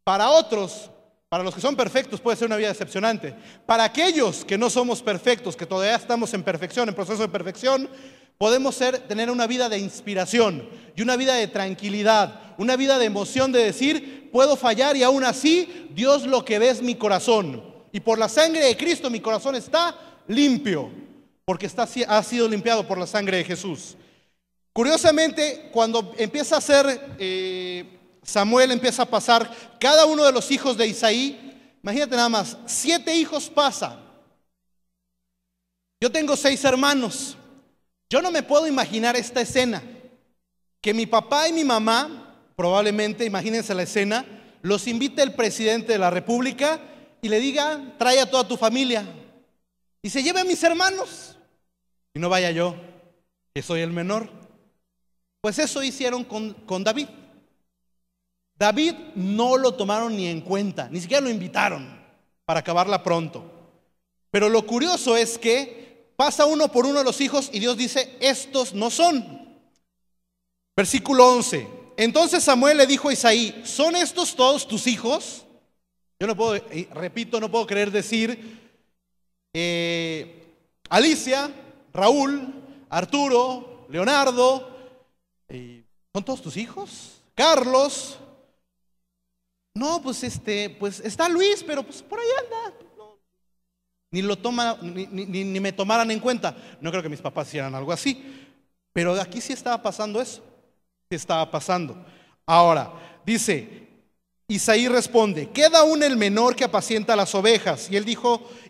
Para otros, para los que son perfectos, puede ser una vida decepcionante. Para aquellos que no somos perfectos, que todavía estamos en perfección, en proceso de perfección, podemos tener una vida de inspiración y una vida de tranquilidad, una vida de emoción, de decir, puedo fallar y aún así Dios lo que ve es mi corazón. Y por la sangre de Cristo mi corazón está limpio, porque ha sido limpiado por la sangre de Jesús. Curiosamente, cuando empieza a ser Samuel, empieza a pasar cada uno de los hijos de Isaí, imagínate nada más, 7 hijos pasan. Yo tengo 6 hermanos. Yo no me puedo imaginar esta escena, que mi papá y mi mamá, probablemente, imagínense la escena, los invite el presidente de la República y le diga, trae a toda tu familia y se lleve a mis hermanos y no vaya yo, que soy el menor. Pues eso hicieron con David. David no lo tomaron ni en cuenta, ni siquiera lo invitaron para acabarla pronto. Pero lo curioso es que pasa uno por uno de los hijos y Dios dice, estos no son. Versículo 11. Entonces Samuel le dijo a Isaí, ¿son estos todos tus hijos? Yo no puedo, repito, no puedo querer decir Alicia, Raúl, Arturo, Leonardo, ¿son todos tus hijos? Carlos. No, pues está Luis, pero pues por ahí anda. No. Ni me tomaran en cuenta. No creo que mis papás hicieran algo así, pero aquí sí estaba pasando eso. Sí estaba pasando. Ahora, dice, Isaí responde, queda aún el menor que apacienta las ovejas.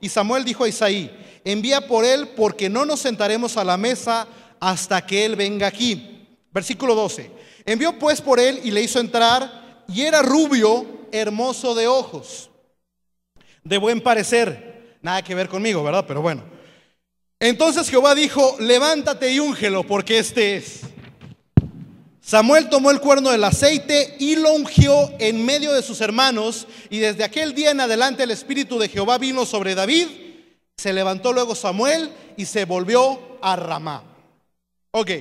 Y Samuel dijo a Isaí, envía por él, porque no nos sentaremos a la mesa hasta que él venga aquí. Versículo 12. Envió pues por él y le hizo entrar, y era rubio, hermoso de ojos, de buen parecer. Nada que ver conmigo, ¿verdad? Pero bueno. Entonces Jehová dijo, levántate y úngelo, porque este es. Samuel tomó el cuerno del aceite y lo ungió en medio de sus hermanos, y desde aquel día en adelante el espíritu de Jehová vino sobre David. Se levantó luego Samuel y se volvió a Ramá. Ok,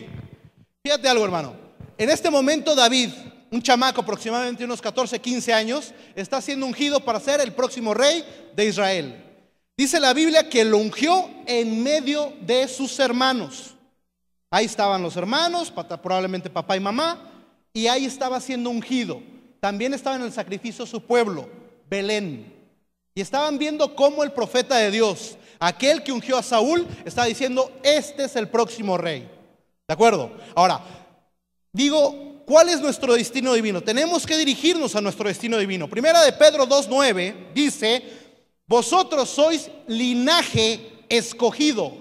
fíjate algo, hermano. En este momento David, un chamaco aproximadamente unos 14, 15 años, está siendo ungido para ser el próximo rey de Israel. Dice la Biblia que lo ungió en medio de sus hermanos. Ahí estaban los hermanos, probablemente papá y mamá, y ahí estaba siendo ungido. También estaba en el sacrificio su pueblo, Belén. Y estaban viendo cómo el profeta de Dios, aquel que ungió a Saúl, está diciendo, este es el próximo rey. ¿De acuerdo? Ahora, digo, ¿cuál es nuestro destino divino? Tenemos que dirigirnos a nuestro destino divino. Primera de Pedro 2:9 dice, vosotros sois linaje escogido,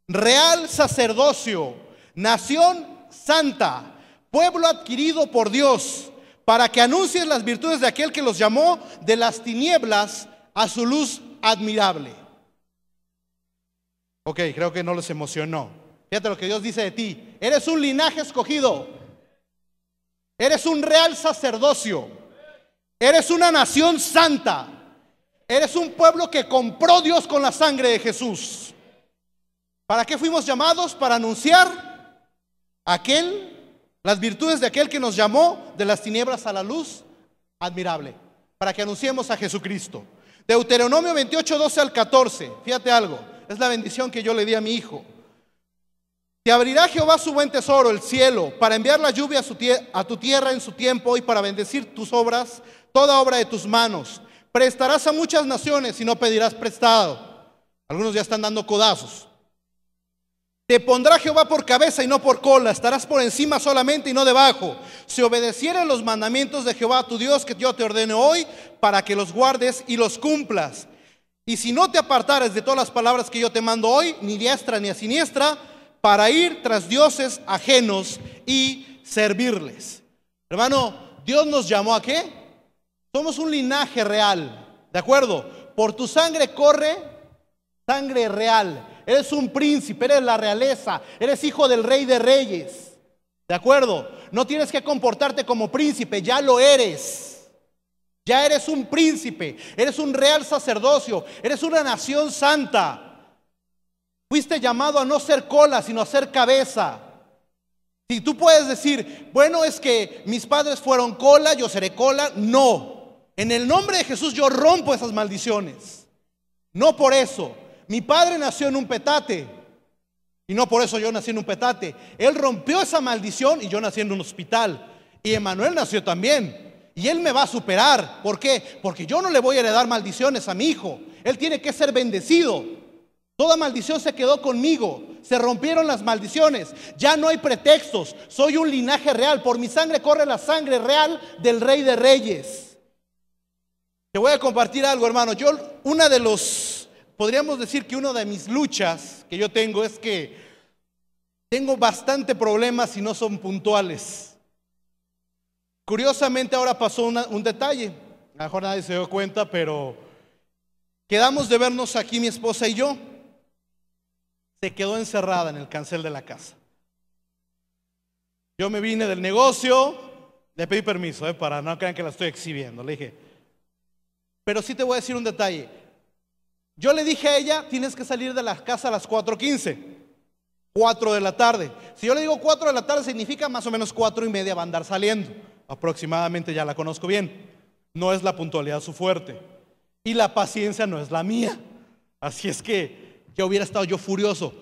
real sacerdocio, nación santa, pueblo adquirido por Dios, para que anuncies las virtudes de aquel que los llamó de las tinieblas a su luz admirable. Ok, creo que no les emocionó. Fíjate lo que Dios dice de ti. Eres un linaje escogido. Eres un real sacerdocio. Eres una nación santa. Eres un pueblo que compró Dios con la sangre de Jesús. ¿Para qué fuimos llamados? Para anunciar las virtudes de aquel que nos llamó de las tinieblas a la luz admirable. Para que anunciemos a Jesucristo. Deuteronomio 28, 12 al 14. Fíjate algo. Es la bendición que yo le di a mi hijo. Te abrirá Jehová su buen tesoro, el cielo, para enviar la lluvia a tu tierra en su tiempo y para bendecir tus obras, toda obra de tus manos. Prestarás a muchas naciones y no pedirás prestado. Algunos ya están dando codazos. Te pondrá Jehová por cabeza y no por cola, estarás por encima solamente y no debajo. Si obedecieren los mandamientos de Jehová tu Dios que yo te ordeno hoy, para que los guardes y los cumplas. Y si no te apartares de todas las palabras que yo te mando hoy, ni diestra ni a siniestra, para ir tras dioses ajenos y servirles. Hermano, Dios nos llamó ¿a qué? Somos un linaje real, ¿de acuerdo? Por tu sangre corre sangre real. Eres un príncipe, eres la realeza, eres hijo del rey de reyes, ¿de acuerdo? No tienes que comportarte como príncipe, ya lo eres. Ya eres un príncipe, eres un real sacerdocio, eres una nación santa. Fuiste llamado a no ser cola, sino a ser cabeza. Si tú puedes decir, bueno, es que mis padres fueron cola, yo seré cola. No, En el nombre de Jesús yo rompo esas maldiciones. No por eso. Mi padre nació en un petate y no por eso yo nací en un petate. Él rompió esa maldición y yo nací en un hospital. Y Emanuel nació también. Y él me va a superar. ¿Por qué? Porque yo no le voy a heredar maldiciones a mi hijo. Él tiene que ser bendecido. Toda maldición se quedó conmigo. Se rompieron las maldiciones. Ya no hay pretextos. Soy un linaje real. Por mi sangre corre la sangre real del Rey de Reyes. Te voy a compartir algo, hermano. Podríamos decir que una de mis luchas que yo tengo es que tengo bastante problemas y no son puntuales. Curiosamente ahora pasó un detalle. A lo mejor nadie se dio cuenta, pero quedamos de vernos aquí mi esposa y yo. Se quedó encerrada en el cancel de la casa. Yo me vine del negocio, le pedí permiso, para no crean que la estoy exhibiendo. Le dije, pero sí te voy a decir un detalle. Yo le dije a ella, tienes que salir de la casa a las 4:15, 4 de la tarde. Si yo le digo 4 de la tarde, significa más o menos 4:30 va a andar saliendo. Aproximadamente, ya la conozco bien. No es la puntualidad su fuerte. Y la paciencia no es la mía. Así es que ya hubiera estado yo furioso.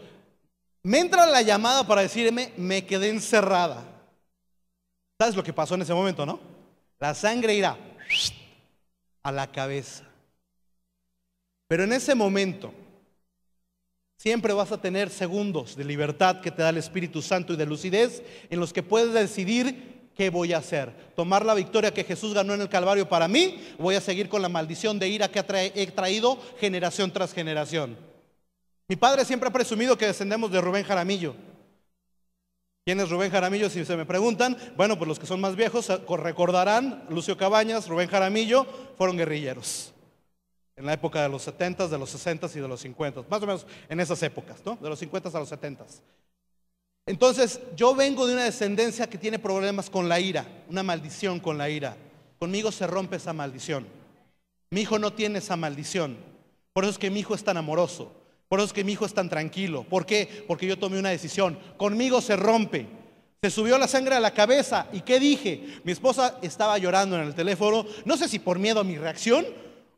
Me entra la llamada para decirme, me quedé encerrada. ¿Sabes lo que pasó en ese momento, no? La sangre irá a la cabeza. Pero en ese momento siempre vas a tener segundos de libertad que te da el Espíritu Santo y de lucidez en los que puedes decidir qué voy a hacer. Tomar la victoria que Jesús ganó en el Calvario para mí. Voy a seguir con la maldición de ira que he traído generación tras generación. Mi padre siempre ha presumido que descendemos de Rubén Jaramillo. ¿Quién es Rubén Jaramillo? Si se me preguntan, bueno, pues los que son más viejos recordarán, Lucio Cabañas, Rubén Jaramillo fueron guerrilleros en la época de los 70s, de los 60s y de los 50s, más o menos en esas épocas, ¿no? De los 50s a los 70s. Entonces, yo vengo de una descendencia que tiene problemas con la ira, una maldición con la ira. Conmigo se rompe esa maldición. Mi hijo no tiene esa maldición. Por eso es que mi hijo es tan amoroso. Por eso es que mi hijo es tan tranquilo. ¿Por qué? Porque yo tomé una decisión. Conmigo se rompe. Se subió la sangre a la cabeza. ¿Y qué dije? Mi esposa estaba llorando en el teléfono. No sé si por miedo a mi reacción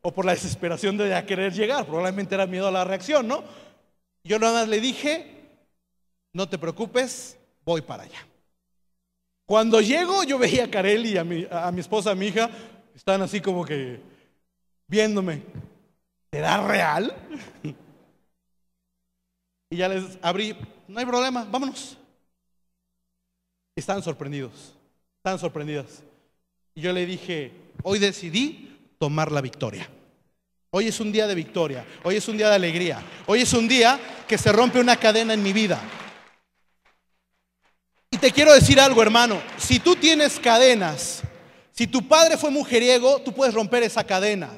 o por la desesperación de ya querer llegar. Probablemente era miedo a la reacción, ¿no? Yo nada más le dije, no te preocupes, voy para allá. Cuando llego, yo veía a Kareli y a mi esposa, a mi hija, están así como que viéndome. ¿Será real? Y ya les abrí, no hay problema, vámonos. Estaban sorprendidos, estaban sorprendidas. Y yo le dije, hoy decidí tomar la victoria. Hoy es un día de victoria, hoy es un día de alegría, hoy es un día que se rompe una cadena en mi vida. Y te quiero decir algo, hermano, si tú tienes cadenas, si tu padre fue mujeriego, tú puedes romper esa cadena.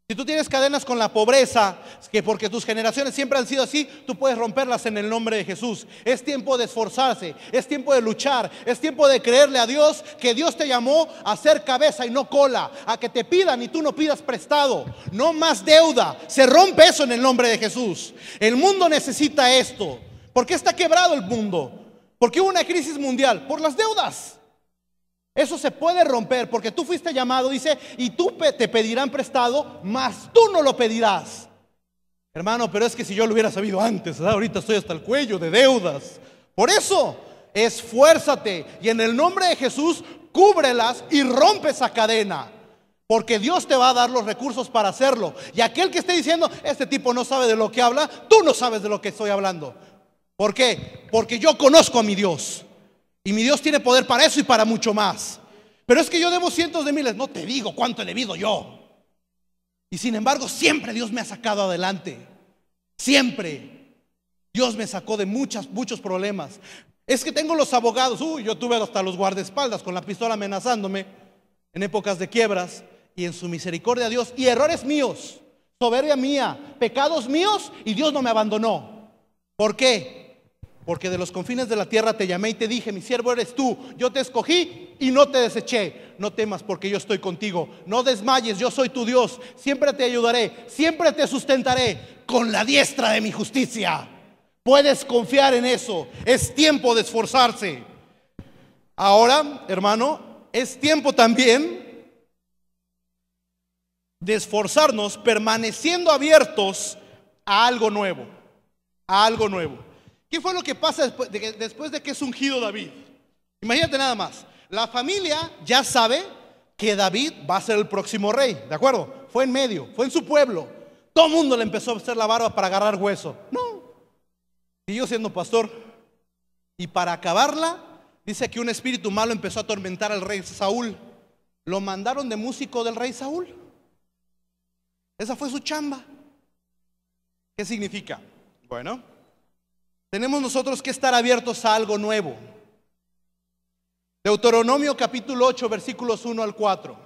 Si tú tienes cadenas con la pobreza, que porque tus generaciones siempre han sido así, tú puedes romperlas en el nombre de Jesús. Es tiempo de esforzarse, es tiempo de luchar, es tiempo de creerle a Dios que Dios te llamó a ser cabeza y no cola, a que te pidan y tú no pidas prestado, no más deuda. Se rompe eso en el nombre de Jesús. El mundo necesita esto. ¿Por qué está quebrado el mundo? ¿Por qué hubo una crisis mundial? Por las deudas. Eso se puede romper porque tú fuiste llamado, dice, y tú te pedirán prestado, mas tú no lo pedirás. Hermano, pero es que si yo lo hubiera sabido antes, ¿verdad? Ahorita estoy hasta el cuello de deudas. Por eso, esfuérzate y en el nombre de Jesús, cúbrelas y rompe esa cadena. Porque Dios te va a dar los recursos para hacerlo. Y aquel que esté diciendo, este tipo no sabe de lo que habla, tú no sabes de lo que estoy hablando. ¿Por qué? Porque yo conozco a mi Dios. Y mi Dios tiene poder para eso y para mucho más. Pero es que yo debo cientos de miles. No te digo cuánto he debido yo. Y sin embargo siempre Dios me ha sacado adelante. Siempre Dios me sacó de muchos problemas. Es que tengo los abogados. Yo tuve hasta los guardaespaldas con la pistola amenazándome en épocas de quiebras. Y en su misericordia Dios, y errores míos, soberbia mía, pecados míos, y Dios no me abandonó. ¿Por qué? Porque de los confines de la tierra te llamé y te dije, mi siervo eres tú, yo te escogí y no te deseché. No temas porque yo estoy contigo, no desmayes, yo soy tu Dios, siempre te ayudaré, siempre te sustentaré con la diestra de mi justicia. Puedes confiar en eso, es tiempo de esforzarse. Ahora, hermano, es tiempo también de esforzarnos permaneciendo abiertos a algo nuevo, a algo nuevo. ¿Qué fue lo que pasa después de que es ungido David? Imagínate nada más, la familia ya sabe que David va a ser el próximo rey, ¿de acuerdo? Fue en medio, fue en su pueblo. Todo el mundo le empezó a hacer la barba para agarrar hueso. No, y yo siendo pastor, y para acabarla, dice que un espíritu malo empezó a atormentar al rey Saúl. Lo mandaron de músico del rey Saúl. Esa fue su chamba. ¿Qué significa? Bueno, tenemos nosotros que estar abiertos a algo nuevo. Deuteronomio capítulo 8, versículos 1 al 4.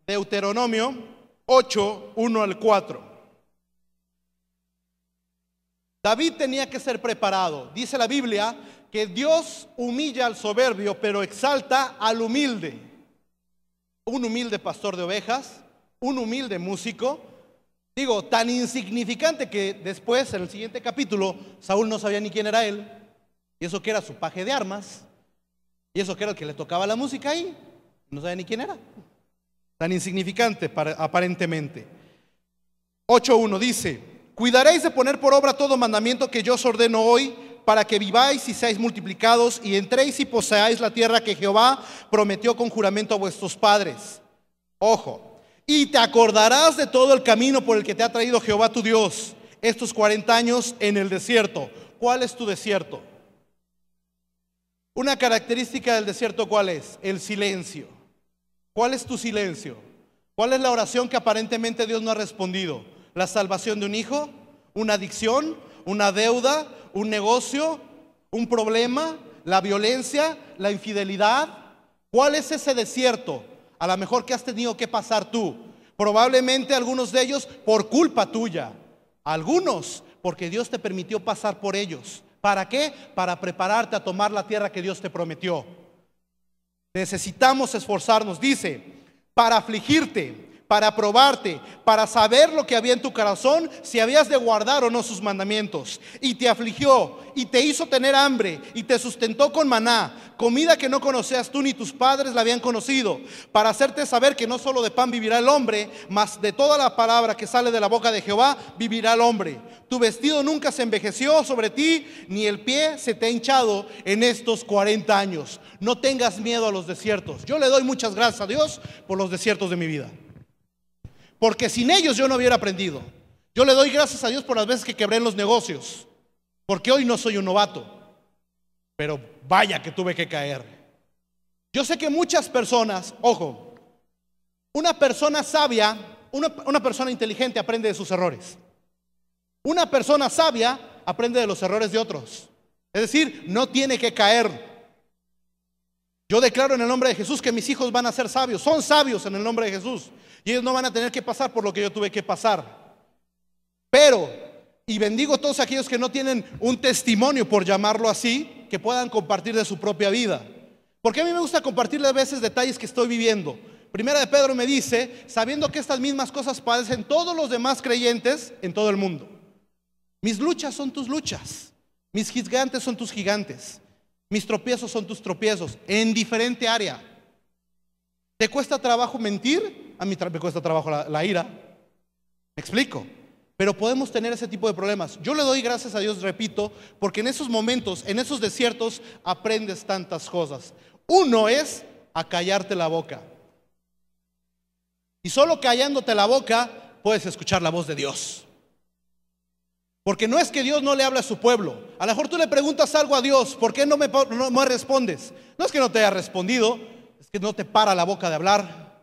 Deuteronomio 8, 1 al 4. David tenía que ser preparado. Dice la Biblia que Dios humilla al soberbio, pero exalta al humilde. Un humilde pastor de ovejas, un humilde músico, digo, tan insignificante que después, en el siguiente capítulo, Saúl no sabía ni quién era él, y eso que era su paje de armas, y eso que era el que le tocaba la música ahí, no sabía ni quién era. Tan insignificante aparentemente. 8:1 dice: cuidaréis de poner por obra todo mandamiento que yo os ordeno hoy, para que viváis y seáis multiplicados, y entréis y poseáis la tierra que Jehová prometió con juramento a vuestros padres. Ojo, y te acordarás de todo el camino por el que te ha traído Jehová tu Dios estos 40 años en el desierto. ¿Cuál es tu desierto? Una característica del desierto, ¿cuál es? El silencio. ¿Cuál es tu silencio? ¿Cuál es la oración que aparentemente Dios no ha respondido? ¿La salvación de un hijo? ¿Una adicción? ¿Una deuda? ¿Un negocio? ¿Un problema? ¿La violencia? ¿La infidelidad? ¿Cuál es ese desierto? A lo mejor que has tenido que pasar tú. Probablemente algunos de ellos por culpa tuya. Algunos porque Dios te permitió pasar por ellos. ¿Para qué? Para prepararte a tomar la tierra que Dios te prometió. Necesitamos esforzarnos, dice, para afligirte, para probarte, para saber lo que había en tu corazón, si habías de guardar o no sus mandamientos. Y te afligió, y te hizo tener hambre, y te sustentó con maná, comida que no conocías tú ni tus padres la habían conocido, para hacerte saber que no solo de pan vivirá el hombre, mas de toda la palabra que sale de la boca de Jehová vivirá el hombre. Tu vestido nunca se envejeció sobre ti, ni el pie se te ha hinchado en estos 40 años. No tengas miedo a los desiertos. Yo le doy muchas gracias a Dios por los desiertos de mi vida, porque sin ellos yo no hubiera aprendido. Yo le doy gracias a Dios por las veces que quebré en los negocios, porque hoy no soy un novato, pero vaya que tuve que caer. Yo sé que muchas personas, ojo, una persona sabia, una persona inteligente aprende de sus errores. Una persona sabia aprende de los errores de otros. Es decir, no tiene que caer. Yo declaro en el nombre de Jesús que mis hijos van a ser sabios. Son sabios en el nombre de Jesús. Y ellos no van a tener que pasar por lo que yo tuve que pasar. Pero, y bendigo a todos aquellos que no tienen un testimonio, por llamarlo así, que puedan compartir de su propia vida. Porque a mí me gusta compartirle a veces detalles que estoy viviendo. Primera de Pedro me dice, sabiendo que estas mismas cosas padecen todos los demás creyentes en todo el mundo. Mis luchas son tus luchas. Mis gigantes son tus gigantes. Mis tropiezos son tus tropiezos, en diferente área. ¿Te cuesta trabajo mentir? A mí me cuesta trabajo la ira. ¿Me explico? Pero podemos tener ese tipo de problemas. Yo le doy gracias a Dios, repito, porque en esos momentos, en esos desiertos, aprendes tantas cosas. Uno es a callarte la boca. Y solo callándote la boca puedes escuchar la voz de Dios. Porque no es que Dios no le habla a su pueblo. A lo mejor tú le preguntas algo a Dios, ¿por qué no me respondes? No es que no te haya respondido, es que no te para la boca de hablar.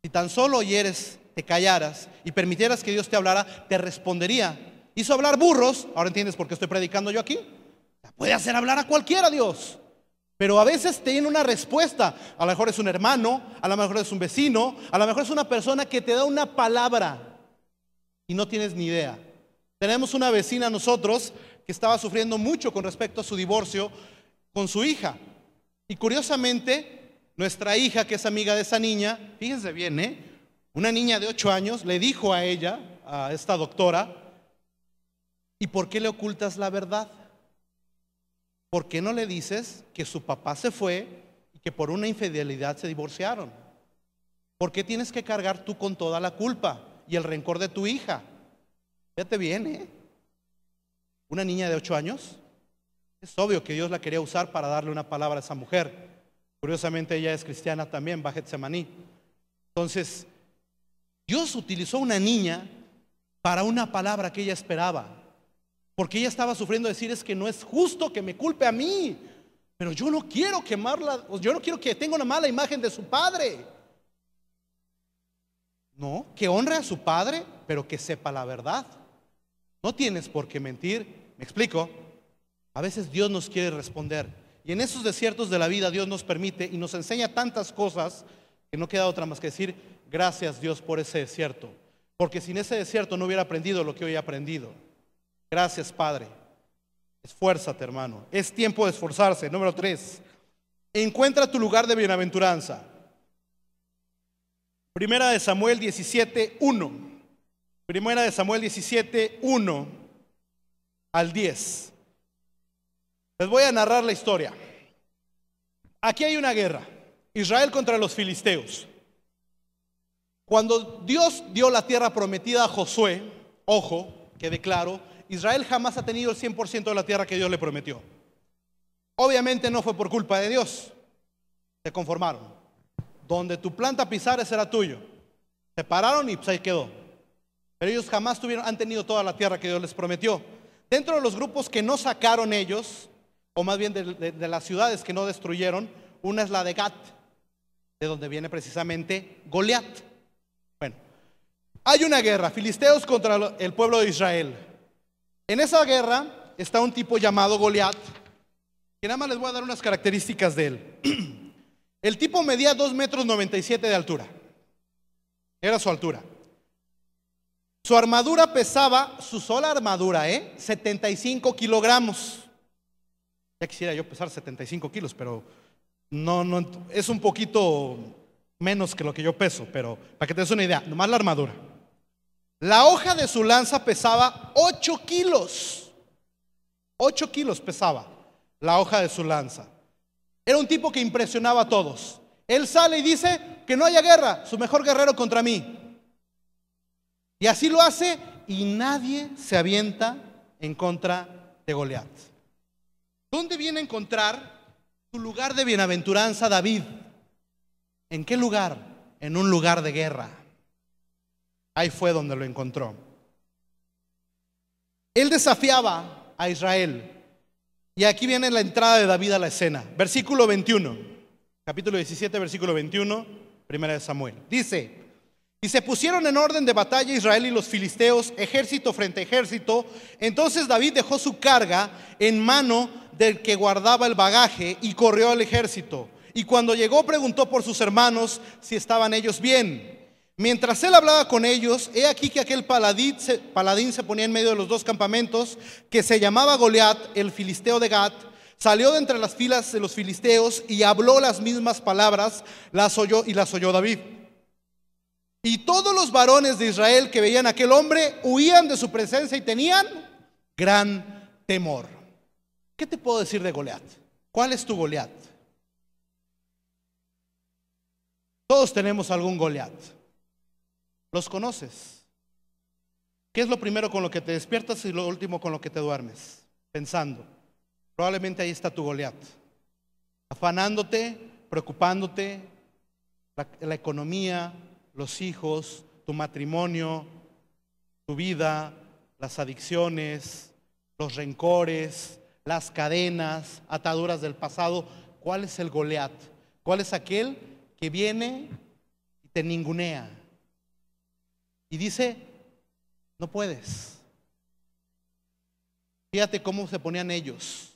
Si tan solo oyeres, te callaras y permitieras que Dios te hablara, te respondería. Hizo hablar burros, ahora entiendes por qué estoy predicando yo aquí. Puede hacer hablar a cualquiera Dios, pero a veces tiene una respuesta. A lo mejor es un hermano, a lo mejor es un vecino, a lo mejor es una persona que te da una palabra y no tienes ni idea. Tenemos una vecina nosotros que estaba sufriendo mucho con respecto a su divorcio con su hija. Y curiosamente, nuestra hija, que es amiga de esa niña, fíjense bien, una niña de 8 años, le dijo a ella, a esta doctora, ¿y por qué le ocultas la verdad? ¿Por qué no le dices que su papá se fue y que por una infidelidad se divorciaron? ¿Por qué tienes que cargar tú con toda la culpa y el rencor de tu hija? Fíjate bien, ¿eh? Una niña de 8 años. Es obvio que Dios la quería usar para darle una palabra a esa mujer. Curiosamente ella es cristiana también, va a Getsemaní. Entonces, Dios utilizó una niña para una palabra que ella esperaba, porque ella estaba sufriendo decir, es que no es justo que me culpe a mí, pero yo no quiero quemarla, yo no quiero que tenga una mala imagen de su padre. No, que honre a su padre, pero que sepa la verdad. No tienes por qué mentir. ¿Me explico? A veces Dios nos quiere responder, y en esos desiertos de la vida Dios nos permite y nos enseña tantas cosas que no queda otra más que decir, gracias Dios por ese desierto, porque sin ese desierto no hubiera aprendido lo que hoy he aprendido. Gracias, Padre. Esfuérzate, hermano. Es tiempo de esforzarse. Número 3, encuentra tu lugar de bienaventuranza. Primera de Samuel 17:1. Primera de Samuel 17:1 al 10. Les voy a narrar la historia. Aquí hay una guerra, Israel contra los filisteos. Cuando Dios dio la tierra prometida a Josué, ojo, quede claro, Israel jamás ha tenido el 100% de la tierra que Dios le prometió. Obviamente no fue por culpa de Dios, se conformaron. Donde tu planta pisara será tuyo. Se pararon y pues ahí quedó. Pero ellos jamás han tenido toda la tierra que Dios les prometió. Dentro de los grupos que no sacaron ellos, o más bien de las ciudades que no destruyeron, una es la de Gat, de donde viene precisamente Goliat. Bueno, hay una guerra, filisteos contra el pueblo de Israel. En esa guerra está un tipo llamado Goliat, que nada más les voy a dar unas características de él. El tipo medía 2,97 metros de altura. Era su altura. Su armadura pesaba, su sola armadura, 75 kilogramos. Ya quisiera yo pesar 75 kilos, pero no, es un poquito menos que lo que yo peso, pero para que te des una idea, nomás la armadura. La hoja de su lanza pesaba 8 kilos. 8 kilos pesaba la hoja de su lanza. Era un tipo que impresionaba a todos. Él sale y dice que no haya guerra, su mejor guerrero contra mí. Y así lo hace y nadie se avienta en contra de Goliat. ¿Dónde viene a encontrar su lugar de bienaventuranza David? ¿En qué lugar? En un lugar de guerra. Ahí fue donde lo encontró. Él desafiaba a Israel. Y aquí viene la entrada de David a la escena. Versículo 21. Capítulo 17, versículo 21. Primera de Samuel. Dice: y se pusieron en orden de batalla Israel y los filisteos, ejército frente a ejército. Entonces David dejó su carga en mano del que guardaba el bagaje y corrió al ejército. Y cuando llegó preguntó por sus hermanos si estaban ellos bien. Mientras él hablaba con ellos, he aquí que aquel paladín se ponía en medio de los dos campamentos, que se llamaba Goliat, el filisteo de Gat. Salió de entre las filas de los filisteos y habló las mismas palabras, las oyó David. Y todos los varones de Israel que veían a aquel hombre huían de su presencia y tenían gran temor. ¿Qué te puedo decir de Goliat? ¿Cuál es tu Goliat? Todos tenemos algún Goliat. ¿Los conoces? ¿Qué es lo primero con lo que te despiertas y lo último con lo que te duermes? Pensando. Probablemente ahí está tu Goliat. Afanándote, preocupándote, la economía, los hijos, tu matrimonio, tu vida, las adicciones, los rencores, las cadenas, ataduras del pasado. ¿Cuál es el Goliat? ¿Cuál es aquel que viene y te ningunea y dice, no puedes? Fíjate cómo se ponían ellos.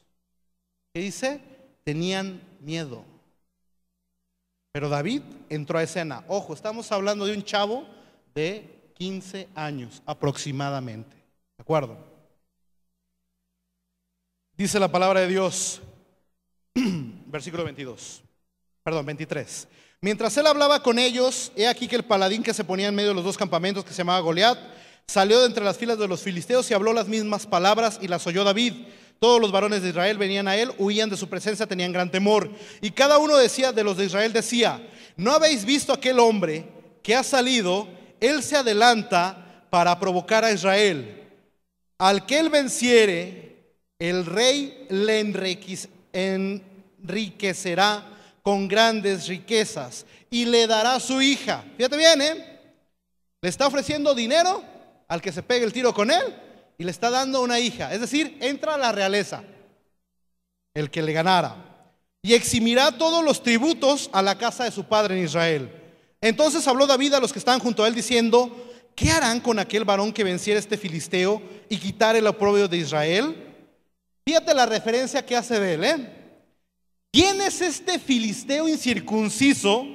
¿Qué dice? Tenían miedo. Pero David entró a escena. Ojo, estamos hablando de un chavo de 15 años aproximadamente. ¿De acuerdo? Dice la palabra de Dios, versículo 23. Mientras él hablaba con ellos, he aquí que el paladín que se ponía en medio de los dos campamentos, que se llamaba Goliat, salió de entre las filas de los filisteos y habló las mismas palabras y las oyó David. Todos los varones de Israel venían a él, huían de su presencia, tenían gran temor. Y cada uno decía, de los de Israel decía, ¿no habéis visto aquel hombre que ha salido, él se adelanta para provocar a Israel. Al que él venciere, el rey le enriquecerá con grandes riquezas y le dará su hija. Fíjate bien, le está ofreciendo dinero al que se pegue el tiro con él y le está dando una hija. Es decir, entra a la realeza el que le ganara, y eximirá todos los tributos a la casa de su padre en Israel. Entonces habló David a los que estaban junto a él diciendo: ¿qué harán con aquel varón que venciera este filisteo y quitar el oprobio de Israel? Fíjate la referencia que hace de él, ¿quién es este filisteo incircunciso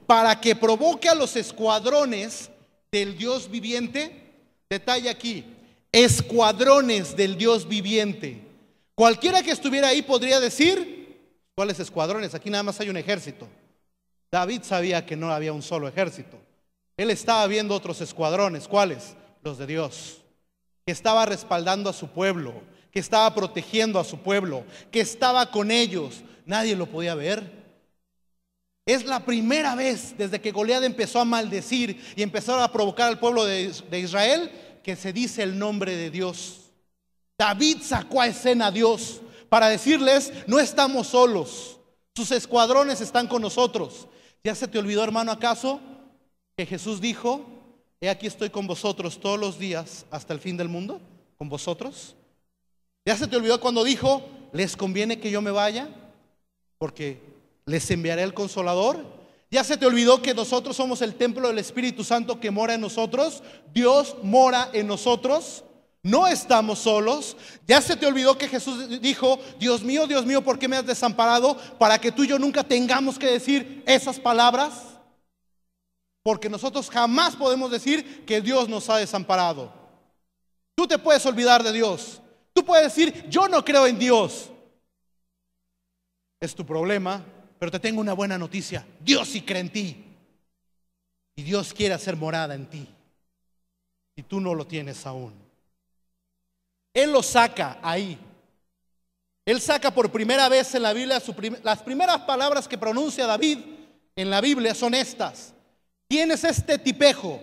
para que provoque a los escuadrones del Dios viviente? Detalle aquí: escuadrones del Dios viviente. Cualquiera que estuviera ahí podría decir: ¿cuáles escuadrones? Aquí nada más hay un ejército. David sabía que no había un solo ejército. Él estaba viendo otros escuadrones. ¿Cuáles? Los de Dios, que estaba respaldando a su pueblo, que estaba protegiendo a su pueblo, que estaba con ellos. Nadie lo podía ver. Es la primera vez desde que Goliat empezó a maldecir y empezó a provocar al pueblo de Israel que se dice el nombre de Dios. David sacó a escena a Dios para decirles: no estamos solos, sus escuadrones están con nosotros. ¿Ya se te olvidó, hermano, acaso que Jesús dijo: he aquí estoy con vosotros todos los días hasta el fin del mundo? ¿Con vosotros? ¿Ya se te olvidó cuando dijo: les conviene que yo me vaya porque les enviaré el Consolador? ¿Ya se te olvidó que nosotros somos el templo del Espíritu Santo que mora en nosotros? Dios mora en nosotros. No estamos solos. ¿Ya se te olvidó que Jesús dijo: Dios mío, ¿por qué me has desamparado? Para que tú y yo nunca tengamos que decir esas palabras, porque nosotros jamás podemos decir que Dios nos ha desamparado. Tú te puedes olvidar de Dios, tú puedes decir: yo no creo en Dios. Es tu problema, pero te tengo una buena noticia: Dios sí cree en ti y Dios quiere hacer morada en ti, y tú no lo tienes aún. Él lo saca ahí. Él saca por primera vez en la Biblia las primeras palabras que pronuncia David en la Biblia son estas: ¿quién es este tipejo?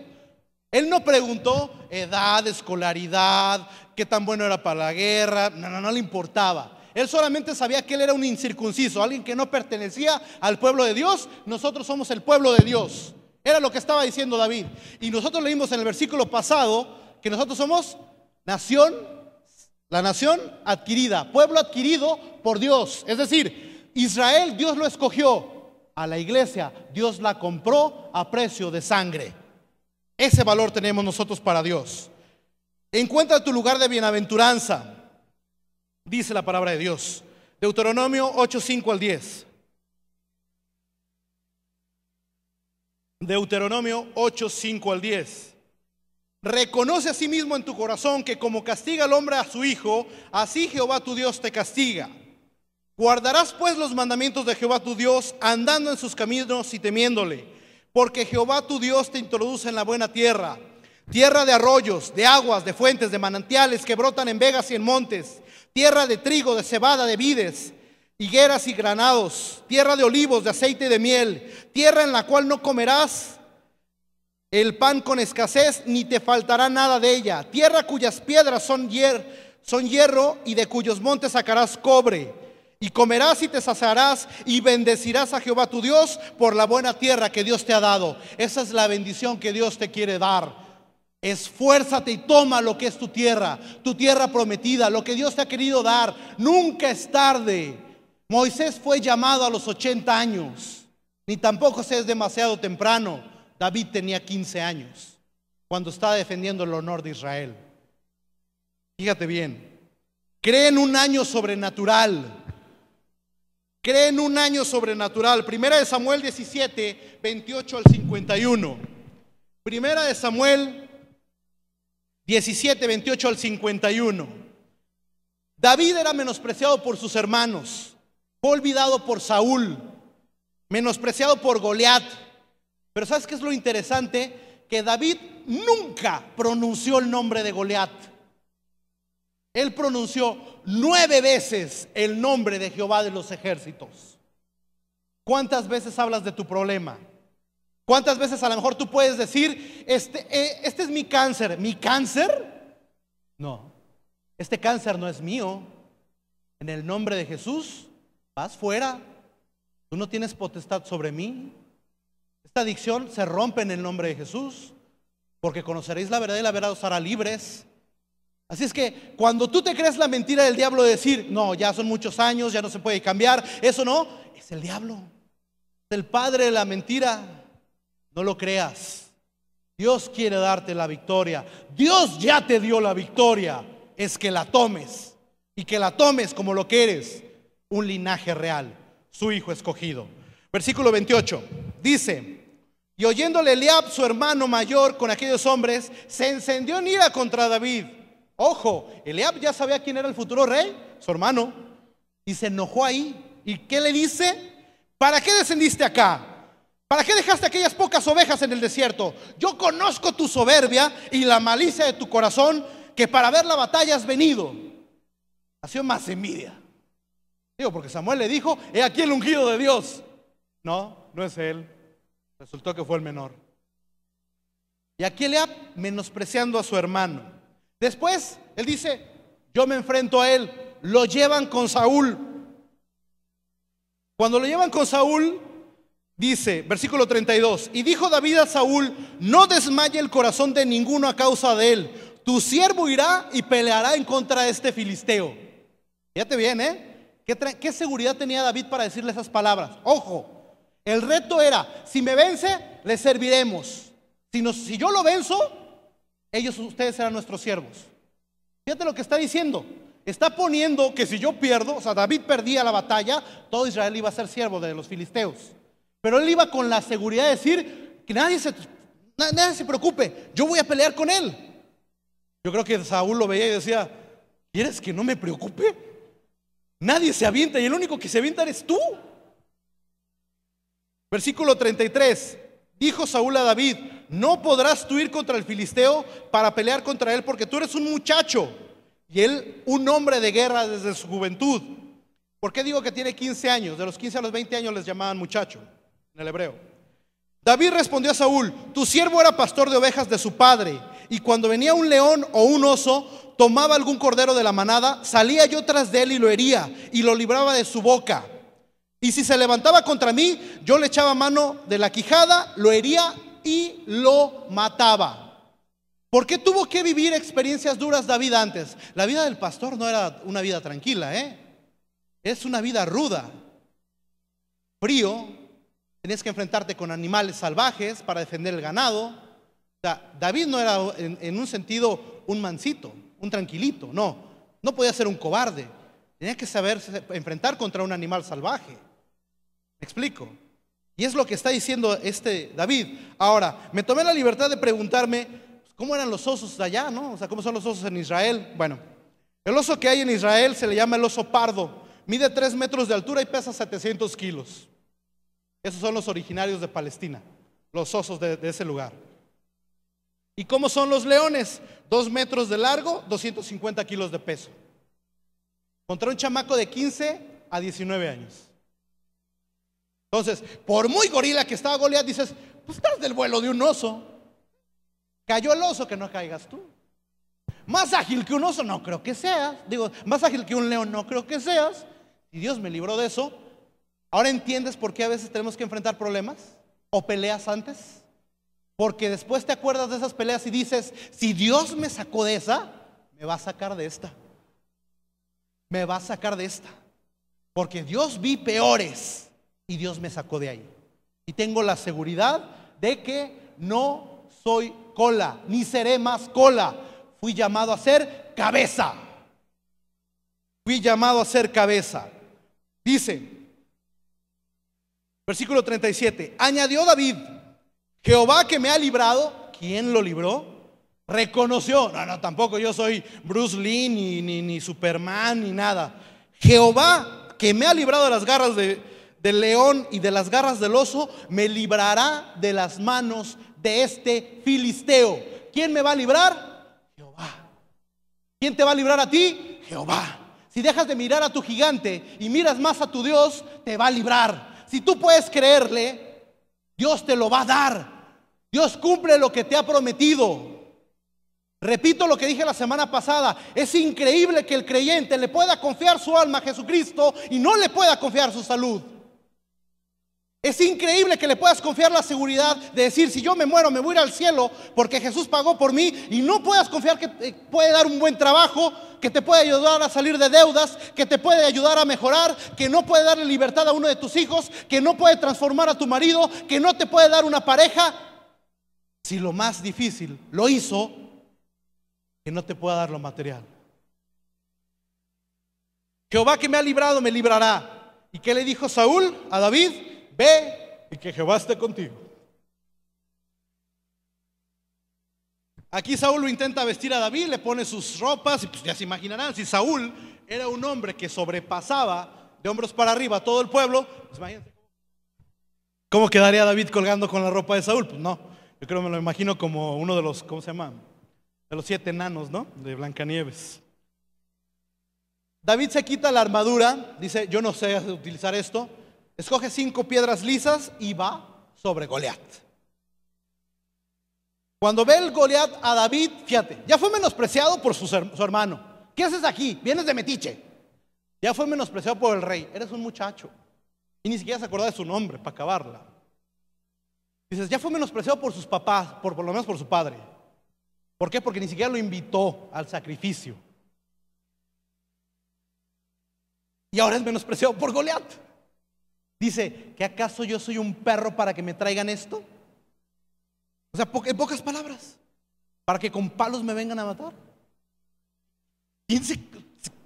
Él no preguntó edad, escolaridad, qué tan bueno era para la guerra. No le importaba. Él solamente sabía que él era un incircunciso, alguien que no pertenecía al pueblo de Dios. Nosotros somos el pueblo de Dios. Era lo que estaba diciendo David. Y nosotros leímos en el versículo pasado que nosotros somos nación, la nación adquirida, pueblo adquirido por Dios. Es decir, Israel, Dios lo escogió. A la iglesia, Dios la compró a precio de sangre. Ese valor tenemos nosotros para Dios. Encuentra tu lugar de bienaventuranza, dice la palabra de Dios. Deuteronomio 8:5 al 10. Deuteronomio 8:5 al 10. Reconoce a sí mismo en tu corazón que como castiga al hombre a su hijo, así Jehová tu Dios te castiga. Guardarás pues los mandamientos de Jehová tu Dios, andando en sus caminos y temiéndole, porque Jehová tu Dios te introduce en la buena tierra, tierra de arroyos, de aguas, de fuentes, de manantiales que brotan en vegas y en montes, tierra de trigo, de cebada, de vides, higueras y granados, tierra de olivos, de aceite y de miel, tierra en la cual no comerás el pan con escasez, ni te faltará nada de ella, tierra cuyas piedras son hierro y de cuyos montes sacarás cobre. Y comerás y te saciarás y bendecirás a Jehová tu Dios por la buena tierra que Dios te ha dado. Esa es la bendición que Dios te quiere dar. Esfuérzate y toma lo que es tu tierra prometida, lo que Dios te ha querido dar. Nunca es tarde. Moisés fue llamado a los 80 años, ni tampoco se es demasiado temprano. David tenía 15 años cuando estaba defendiendo el honor de Israel. Fíjate bien, cree en un año sobrenatural. Cree en un año sobrenatural. Primera de Samuel 17, 28 al 51. Primera de Samuel 17, 28 al 51. David era menospreciado por sus hermanos, fue olvidado por Saúl, menospreciado por Goliat. Pero ¿sabes qué es lo interesante? Que David nunca pronunció el nombre de Goliat. Él pronunció 9 veces el nombre de Jehová de los ejércitos. ¿Cuántas veces hablas de tu problema? ¿Cuántas veces a lo mejor tú puedes decir, este es mi cáncer? ¿Mi cáncer? No, este cáncer no es mío. En el nombre de Jesús, vas fuera. Tú no tienes potestad sobre mí. Esta adicción se rompe en el nombre de Jesús, porque conoceréis la verdad y la verdad os hará libres. Así es que cuando tú te crees la mentira del diablo de decir, no, ya son muchos años, ya no se puede cambiar, eso no, es el diablo, es el padre de la mentira. No lo creas. Dios quiere darte la victoria. Dios ya te dio la victoria. Es que la tomes, y que la tomes como lo que eres, un linaje real, su hijo escogido. Versículo 28 dice: y oyéndole Eliab, su hermano mayor, con aquellos hombres, se encendió en ira contra David. Ojo, Eliab ya sabía quién era el futuro rey, su hermano, y se enojó ahí. ¿Y qué le dice? ¿Para qué descendiste acá? ¿Para qué dejaste aquellas pocas ovejas en el desierto? Yo conozco tu soberbia y la malicia de tu corazón, que para ver la batalla has venido. Ha sido más envidia. Digo, porque Samuel le dijo, he aquí el ungido de Dios. No, no es él. Resultó que fue el menor. Y aquí Eliab menospreciando a su hermano. Después él dice, yo me enfrento a él. Lo llevan con Saúl. Cuando lo llevan con Saúl, dice, versículo 32, y dijo David a Saúl, no desmaye el corazón de ninguno a causa de él. Tu siervo irá y peleará en contra de este filisteo. Fíjate bien, ¿Qué seguridad tenía David para decirle esas palabras? Ojo, el reto era, si me vence, le serviremos. Si yo lo venzo, ustedes serán nuestros siervos. Fíjate lo que está diciendo. Está poniendo que si yo pierdo, o sea, David perdía la batalla, todo Israel iba a ser siervo de los filisteos. Pero él iba con la seguridad de decir que nadie se preocupe, yo voy a pelear con él. Yo creo que Saúl lo veía y decía, ¿quieres que no me preocupe? Nadie se avienta y el único que se avienta eres tú. Versículo 33, dijo Saúl a David, no podrás tú ir contra el filisteo para pelear contra él, porque tú eres un muchacho y él un hombre de guerra desde su juventud. ¿Por qué digo que tiene 15 años? De los 15 a los 20 años les llamaban muchacho en el hebreo. David respondió a Saúl, tu siervo era pastor de ovejas de su padre, y cuando venía un león o un oso, tomaba algún cordero de la manada, salía yo tras de él y lo hería, y lo libraba de su boca. Y si se levantaba contra mí, yo le echaba mano de la quijada, lo hería y lo mataba. ¿Por qué tuvo que vivir experiencias duras David antes? La vida del pastor no era una vida tranquila, es una vida ruda, frío. Tenías que enfrentarte con animales salvajes para defender el ganado. O sea, David no era en un sentido un mansito, un tranquilito, no podía ser un cobarde. Tenía que saberse enfrentar contra un animal salvaje. ¿Me explico? Y es lo que está diciendo David. Ahora, me tomé la libertad de preguntarme, ¿cómo eran los osos de allá, no? O sea, ¿cómo son los osos en Israel? Bueno, el oso que hay en Israel se le llama el oso pardo. Mide 3 metros de altura y pesa 700 kilos. Esos son los originarios de Palestina, los osos de ese lugar. ¿Y cómo son los leones? 2 metros de largo, 250 kilos de peso. Contra un chamaco de 15 a 19 años. Entonces, por muy gorila que estaba Goliat, dices, pues estás del vuelo de un oso. Cayó el oso, que no caigas tú. Más ágil que un oso no creo que seas. Digo, más ágil que un león no creo que seas. Y Dios me libró de eso. ¿Ahora entiendes por qué a veces tenemos que enfrentar problemas o peleas antes? Porque después te acuerdas de esas peleas y dices, si Dios me sacó de esa, me va a sacar de esta. Me va a sacar de esta. Porque Dios vi peores y Dios me sacó de ahí. Y tengo la seguridad de que no soy cola, ni seré más cola. Fui llamado a ser cabeza. Fui llamado a ser cabeza. Dice, versículo 37, añadió David, Jehová que me ha librado. ¿Quién lo libró? Reconoció, no, tampoco yo soy Bruce Lee, ni Superman, ni nada. Jehová que me ha librado de las garras del león y de las garras del oso, me librará de las manos de este filisteo. ¿Quién me va a librar? Jehová. ¿Quién te va a librar a ti? Jehová. Si dejas de mirar a tu gigante y miras más a tu Dios, te va a librar. Si tú puedes creerle, Dios te lo va a dar. Dios cumple lo que te ha prometido. Repito lo que dije la semana pasada, es increíble que el creyente le pueda confiar su alma a Jesucristo y no le pueda confiar su salud. Es increíble que le puedas confiar la seguridad de decir, si yo me muero me voy a ir al cielo porque Jesús pagó por mí, y no puedas confiar que te puede dar un buen trabajo, que te puede ayudar a salir de deudas, que te puede ayudar a mejorar, que no puede darle libertad a uno de tus hijos, que no puede transformar a tu marido, que no te puede dar una pareja. Si lo más difícil lo hizo, que no te pueda dar lo material. Jehová que me ha librado me librará. ¿Y qué le dijo Saúl a David? Ve y que Jehová esté contigo. Aquí Saúl lo intenta vestir a David, le pone sus ropas y pues ya se imaginarán, si Saúl era un hombre que sobrepasaba de hombros para arriba a todo el pueblo, pues imagínense cómo quedaría David colgando con la ropa de Saúl. Pues no, yo creo, me lo imagino como uno de los, ¿cómo se llama? De los 7 enanos, ¿no? De Blancanieves. David se quita la armadura, dice, yo no sé utilizar esto. Escoge 5 piedras lisas y va sobre Goliat. Cuando ve el Goliat a David, fíjate, ya fue menospreciado por su hermano. ¿Qué haces aquí? Vienes de metiche. Ya fue menospreciado por el rey. Eres un muchacho. Y ni siquiera se acordaba de su nombre para acabarla. Dices, ya fue menospreciado por sus papás, por lo menos por su padre. ¿Por qué? Porque ni siquiera lo invitó al sacrificio. Y ahora es menospreciado por Goliat. Dice, ¿que acaso yo soy un perro para que me traigan esto? O sea, en pocas palabras, para que con palos me vengan a matar.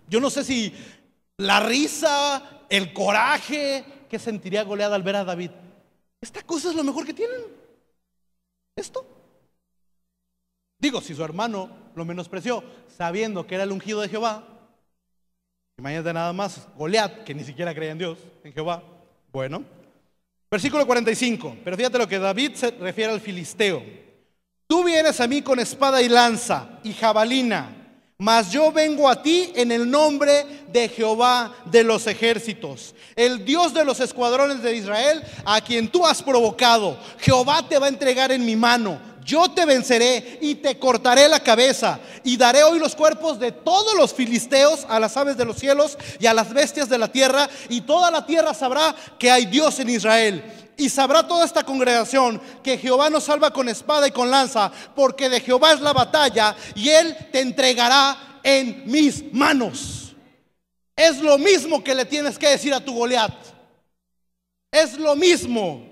Yo no sé si la risa, el coraje que sentiría Goliat al ver a David. Esta cosa es lo mejor que tienen. Esto. Digo, si su hermano lo menospreció sabiendo que era el ungido de Jehová, imagínate nada más Goliat, que ni siquiera creía en Dios, en Jehová. Bueno, versículo 45. Pero fíjate lo que David se refiere al filisteo. Tú vienes a mí con espada y lanza y jabalina, mas yo vengo a ti en el nombre de Jehová de los ejércitos, el Dios de los escuadrones de Israel, a quien tú has provocado. Jehová te va a entregar en mi mano. Yo te venceré y te cortaré la cabeza, y daré hoy los cuerpos de todos los filisteos a las aves de los cielos y a las bestias de la tierra, y toda la tierra sabrá que hay Dios en Israel. Y sabrá toda esta congregación que Jehová nos salva con espada y con lanza, porque de Jehová es la batalla y Él te entregará en mis manos. Es lo mismo que le tienes que decir a tu Goliat. Es lo mismo.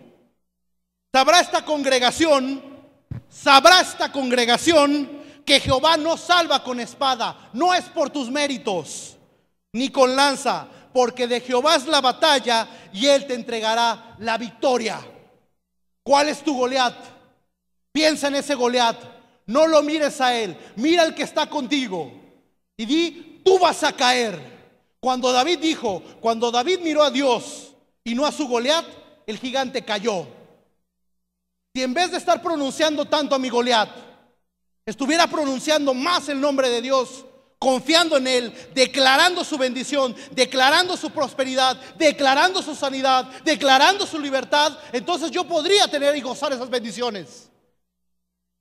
Sabrá esta congregación que Jehová no salva con espada, no es por tus méritos, ni con lanza, porque de Jehová es la batalla y Él te entregará la victoria. ¿Cuál es tu Goliat? Piensa en ese Goliat, no lo mires a él, mira al que está contigo y di, tú vas a caer. Cuando David miró a Dios y no a su Goliat, el gigante cayó. Si en vez de estar pronunciando tanto a mi Goliat, estuviera pronunciando más el nombre de Dios, confiando en Él, declarando su bendición, declarando su prosperidad, declarando su sanidad, declarando su libertad, entonces yo podría tener y gozar esas bendiciones.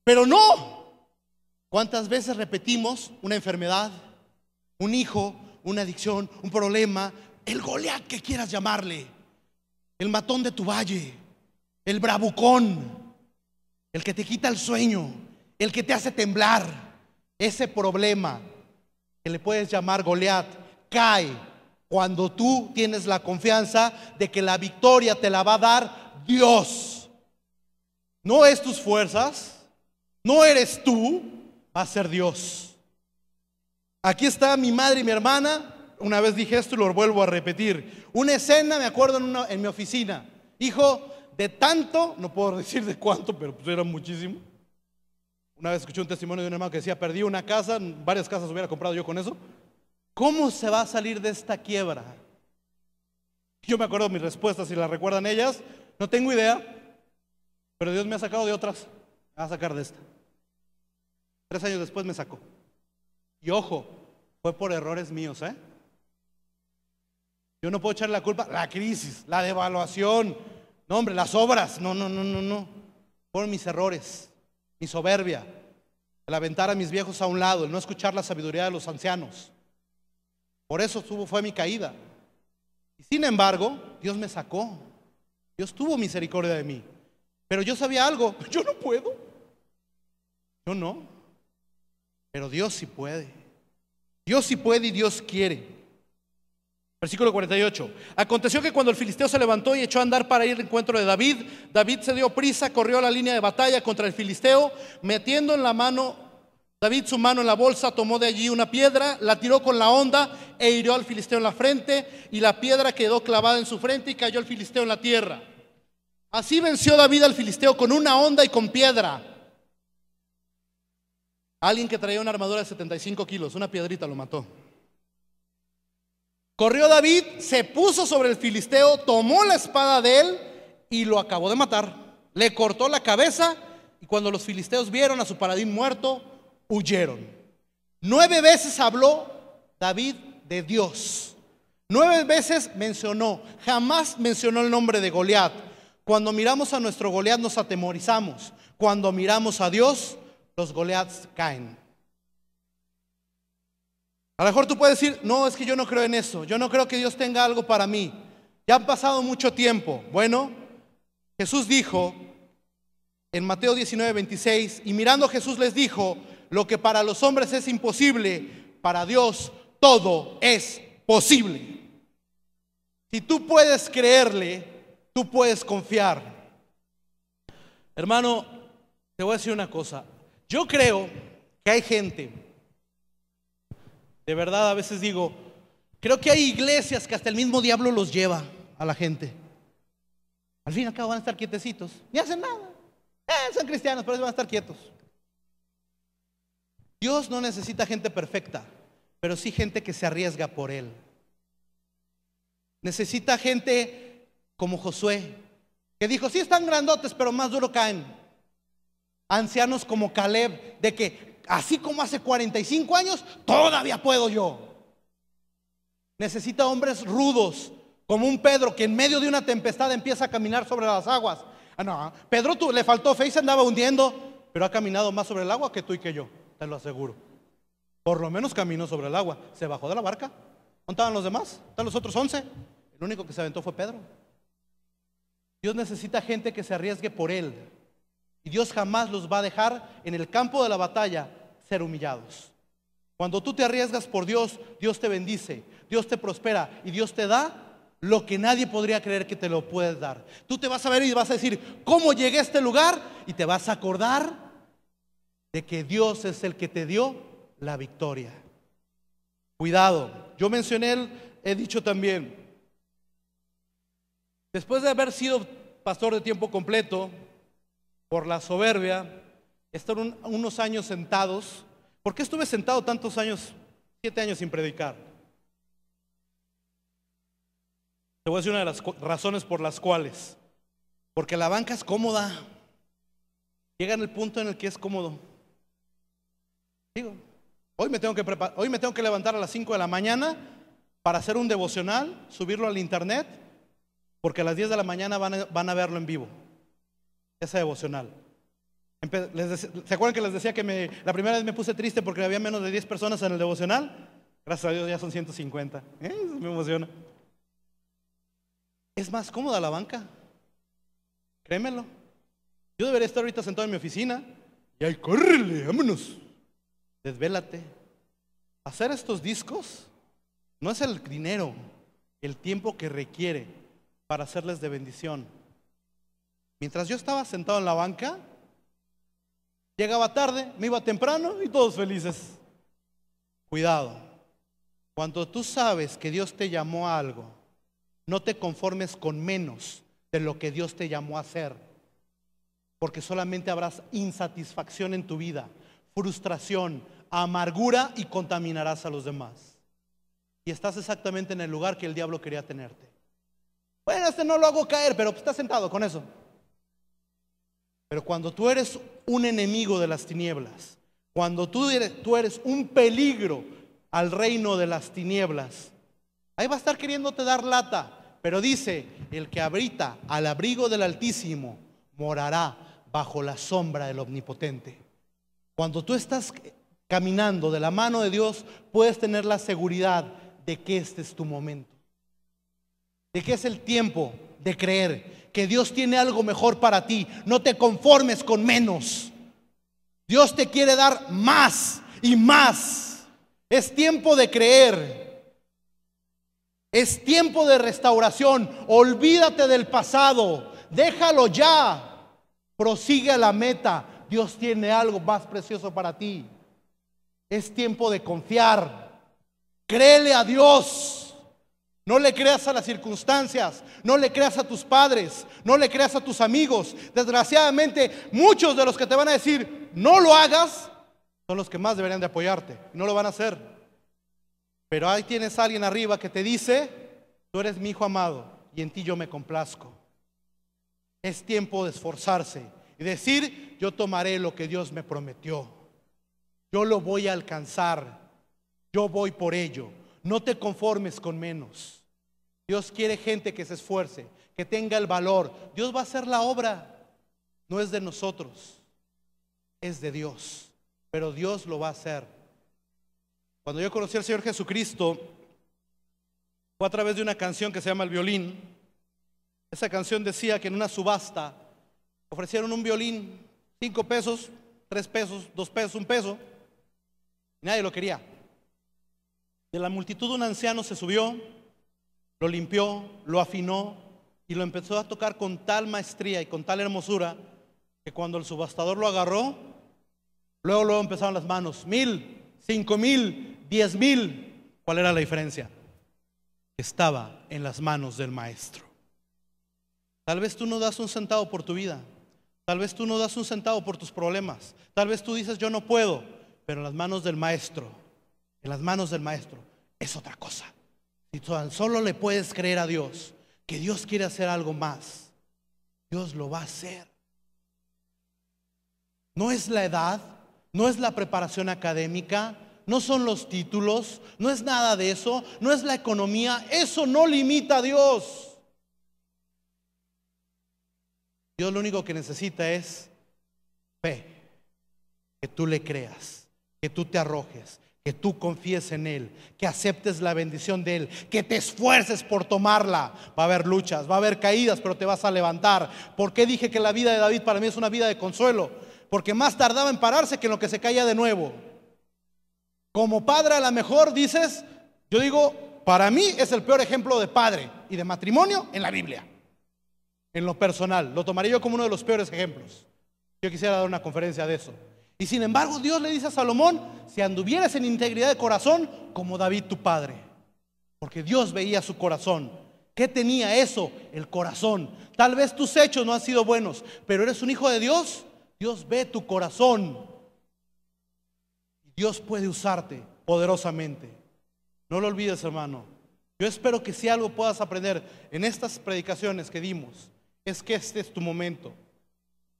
Pero no. ¿Cuántas veces repetimos una enfermedad, un hijo, una adicción, un problema, el Goliat que quieras llamarle, el matón de tu valle, el bravucón, el que te quita el sueño, el que te hace temblar? Ese problema que le puedes llamar Goliat cae cuando tú tienes la confianza de que la victoria te la va a dar Dios. No es tus fuerzas, no eres tú, va a ser Dios. Aquí está mi madre y mi hermana. Una vez dije esto y lo vuelvo a repetir. Una escena, me acuerdo, en mi oficina. Hijo, de tanto, no puedo decir de cuánto, pero pues era muchísimo. Una vez escuché un testimonio de un hermano que decía, perdí una casa, varias casas hubiera comprado yo con eso. ¿Cómo se va a salir de esta quiebra? Yo me acuerdo de mis respuestas, si las recuerdan ellas, no tengo idea, pero Dios me ha sacado de otras, me va a sacar de esta. 3 años después me sacó. Y ojo, fue por errores míos, ¿eh? Yo no puedo echarle la culpa, la crisis, la devaluación, No, hombre, las obras, no, no, no, no, no. Fueron mis errores, mi soberbia, el aventar a mis viejos a un lado, el no escuchar la sabiduría de los ancianos. Por eso fue mi caída. Y sin embargo, Dios me sacó. Dios tuvo misericordia de mí. Pero yo sabía algo, yo no puedo. Yo no. Pero Dios sí puede. Dios sí puede y Dios quiere. Versículo 48. Aconteció que cuando el filisteo se levantó y echó a andar para ir al encuentro de David, David se dio prisa, corrió a la línea de batalla contra el filisteo, metiendo en la mano, David su mano en la bolsa, tomó de allí una piedra, la tiró con la honda e hirió al filisteo en la frente, y la piedra quedó clavada en su frente y cayó el filisteo en la tierra. Así venció David al filisteo con una honda y con piedra. Alguien que traía una armadura de 75 kilos, una piedrita lo mató. Corrió David, se puso sobre el filisteo, tomó la espada de él y lo acabó de matar. Le cortó la cabeza y cuando los filisteos vieron a su paladín muerto, huyeron. 9 veces habló David de Dios. 9 veces mencionó, jamás mencionó el nombre de Goliat. Cuando miramos a nuestro Goliat nos atemorizamos. Cuando miramos a Dios, los Goliats caen. A lo mejor tú puedes decir, no, es que yo no creo en eso, yo no creo que Dios tenga algo para mí. Ya han pasado mucho tiempo. Bueno, Jesús dijo en Mateo 19:26, y mirando Jesús les dijo, lo que para los hombres es imposible, para Dios todo es posible. Si tú puedes creerle, tú puedes confiar. Hermano, te voy a decir una cosa. Yo creo que hay gente, de verdad a veces digo, creo que hay iglesias que hasta el mismo diablo los lleva a la gente. Al fin y al cabo van a estar quietecitos, ni hacen nada. Son cristianos, pero van a estar quietos. Dios no necesita gente perfecta, pero sí gente que se arriesga por Él. Necesita gente como Josué, que dijo, sí están grandotes, pero más duro caen. Ancianos como Caleb, de que así como hace 45 años, todavía puedo yo. Necesita hombres rudos, como un Pedro que en medio de una tempestad empieza a caminar sobre las aguas. No, Pedro le faltó fe y se andaba hundiendo, pero ha caminado más sobre el agua que tú y que yo, te lo aseguro. Por lo menos caminó sobre el agua. Se bajó de la barca. ¿Dónde estaban los demás? ¿Están los otros 11? El único que se aventó fue Pedro. Dios necesita gente que se arriesgue por Él. Y Dios jamás los va a dejar en el campo de la batalla ser humillados. Cuando tú te arriesgas por Dios, Dios te bendice, Dios te prospera y Dios te da lo que nadie podría creer que te lo puedes dar. Tú te vas a ver y vas a decir, ¿cómo llegué a este lugar? Y te vas a acordar de que Dios es el que te dio la victoria. Cuidado, yo mencioné, he dicho también, después de haber sido pastor de tiempo completo, por la soberbia, estar unos años sentados. ¿Por qué estuve sentado tantos años, 7 años sin predicar? Te voy a decir una de las razones por las cuales. Porque la banca es cómoda. Llega en el punto en el que es cómodo. Digo, hoy me tengo que levantar a las 5 de la mañana para hacer un devocional, subirlo al internet, porque a las 10 de la mañana van a verlo en vivo. Ese devocional. ¿Se acuerdan que les decía que la primera vez me puse triste porque había menos de 10 personas en el devocional? Gracias a Dios ya son 150. Eso me emociona. Es más cómoda la banca. Créemelo. Yo debería estar ahorita sentado en mi oficina y ahí, córrele, vámonos. Desvélate. Hacer estos discos no es el dinero, el tiempo que requiere para hacerles de bendición. Mientras yo estaba sentado en la banca, llegaba tarde, me iba temprano y todos felices. Cuidado, cuando tú sabes que Dios te llamó a algo, no te conformes con menos de lo que Dios te llamó a hacer, porque solamente habrás insatisfacción en tu vida, frustración, amargura y contaminarás a los demás. Y estás exactamente en el lugar que el diablo quería tenerte. Bueno, no lo hago caer, pero estás sentado con eso. Pero cuando tú eres un enemigo de las tinieblas, cuando tú eres un peligro al reino de las tinieblas, ahí va a estar queriéndote dar lata, Pero dice, el que habita al abrigo del Altísimo morará bajo la sombra del Omnipotente. Cuando tú estás caminando de la mano de Dios, puedes tener la seguridad de que este es tu momento, de que es el tiempo de creer que Dios tiene algo mejor para ti. No te conformes con menos. Dios te quiere dar más y más. Es tiempo de creer. Es tiempo de restauración. Olvídate del pasado. Déjalo ya. Prosigue a la meta. Dios tiene algo más precioso para ti. Es tiempo de confiar. Créele a Dios. No le creas a las circunstancias, no le creas a tus padres, no le creas a tus amigos. Desgraciadamente, muchos de los que te van a decir no lo hagas son los que más deberían de apoyarte y no lo van a hacer. Pero ahí tienes a alguien arriba que te dice: tú eres mi hijo amado y en ti yo me complazco. Es tiempo de esforzarse y decir: yo tomaré lo que Dios me prometió, yo lo voy a alcanzar, yo voy por ello. No te conformes con menos. Dios quiere gente que se esfuerce, que tenga el valor. Dios va a hacer la obra. No es de nosotros, es de Dios. Pero Dios lo va a hacer. Cuando yo conocí al Señor Jesucristo, fue a través de una canción que se llama El Violín. Esa canción decía que en una subasta ofrecieron un violín, 5 pesos, 3 pesos, 2 pesos, 1 peso. Y nadie lo quería. De la multitud un anciano se subió, lo limpió, lo afinó y lo empezó a tocar con tal maestría y con tal hermosura que cuando el subastador lo agarró, luego empezaron las manos: 1,000, 5,000, 10,000. ¿Cuál era la diferencia? Estaba en las manos del maestro. Tal vez tú no das un centavo por tu vida, tal vez tú no das un centavo por tus problemas, tal vez tú dices: yo no puedo, pero en las manos del maestro. En las manos del maestro es otra cosa. Si tan solo le puedes creer a Dios que Dios quiere hacer algo más, Dios lo va a hacer. No es la edad, no es la preparación académica, no son los títulos, no es nada de eso, no es la economía. Eso no limita a Dios. Dios lo único que necesita es fe, que tú le creas, que tú te arrojes, que tú confíes en Él, que aceptes la bendición de Él, que te esfuerces por tomarla. Va a haber luchas, va a haber caídas, pero te vas a levantar. ¿Por qué dije que la vida de David para mí es una vida de consuelo? Porque más tardaba en pararse que en lo que se caía de nuevo. Como padre a lo mejor dices, yo digo, para mí es el peor ejemplo de padre y de matrimonio en la Biblia. En lo personal, lo tomaría yo como uno de los peores ejemplos. Yo quisiera dar una conferencia de eso. Y sin embargo Dios le dice a Salomón: si anduvieras en integridad de corazón como David tu padre. Porque Dios veía su corazón. ¿Qué tenía eso? El corazón. Tal vez tus hechos no han sido buenos, pero eres un hijo de Dios. Dios ve tu corazón. Dios puede usarte poderosamente. No lo olvides, hermano. Yo espero que si algo puedas aprender en estas predicaciones que dimos, es que este es tu momento.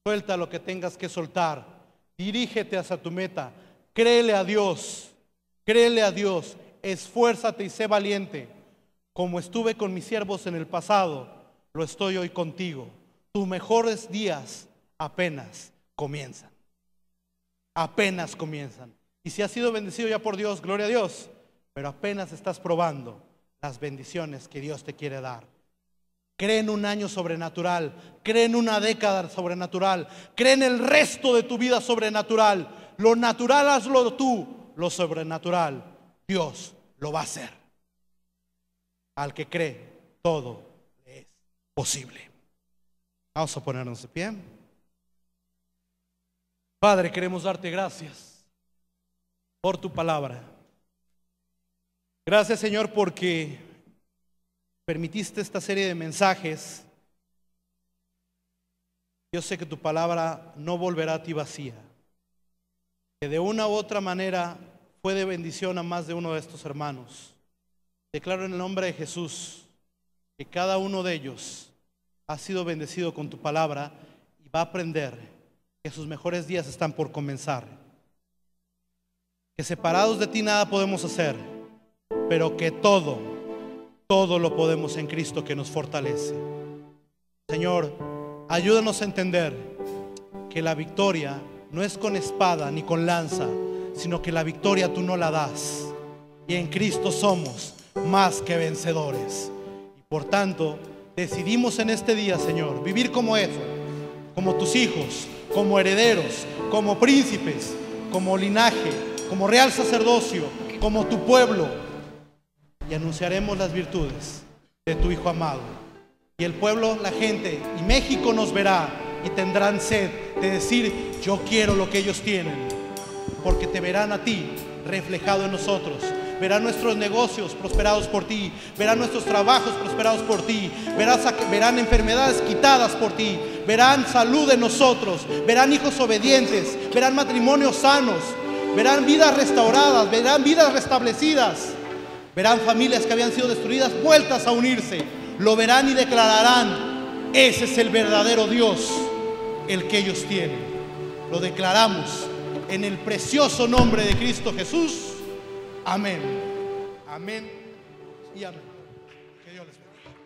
Suelta lo que tengas que soltar. Dirígete hacia tu meta. Créele a Dios. Créele a Dios. Esfuérzate y sé valiente. Como estuve con mis siervos en el pasado, lo estoy hoy contigo. Tus mejores días apenas comienzan. Apenas comienzan. Y si has sido bendecido ya por Dios, gloria a Dios. Pero apenas estás probando las bendiciones que Dios te quiere dar. Cree en un año sobrenatural, cree en una década sobrenatural, cree en el resto de tu vida sobrenatural. Lo natural hazlo tú, lo sobrenatural Dios lo va a hacer. Al que cree, todo es posible. Vamos a ponernos de pie. Padre, queremos darte gracias por tu palabra. Gracias, Señor, porque permitiste esta serie de mensajes. Yo sé que tu palabra no volverá a ti vacía, que de una u otra manera fue de bendición a más de uno de estos hermanos. Declaro en el nombre de Jesús que cada uno de ellos ha sido bendecido con tu palabra y va a aprender que sus mejores días están por comenzar, que separados de ti nada podemos hacer, pero que todo todo lo podemos en Cristo que nos fortalece. Señor, ayúdanos a entender que la victoria no es con espada ni con lanza, sino que la victoria tú no la das, y en Cristo somos más que vencedores. Y por tanto, decidimos en este día, Señor, vivir como eso, como tus hijos, como herederos, como príncipes, como linaje, como real sacerdocio, como tu pueblo, y anunciaremos las virtudes de tu Hijo amado. Y el pueblo, la gente y México nos verá y tendrán sed de decir: yo quiero lo que ellos tienen, porque te verán a ti reflejado en nosotros. Verán nuestros negocios prosperados por ti, verán nuestros trabajos prosperados por ti, verán enfermedades quitadas por ti, verán salud en nosotros, verán hijos obedientes, verán matrimonios sanos, verán vidas restauradas, verán vidas restablecidas, verán familias que habían sido destruidas vueltas a unirse. Lo verán y declararán: ese es el verdadero Dios, el que ellos tienen. Lo declaramos en el precioso nombre de Cristo Jesús. Amén. Amén y amén. Que Dios les bendiga.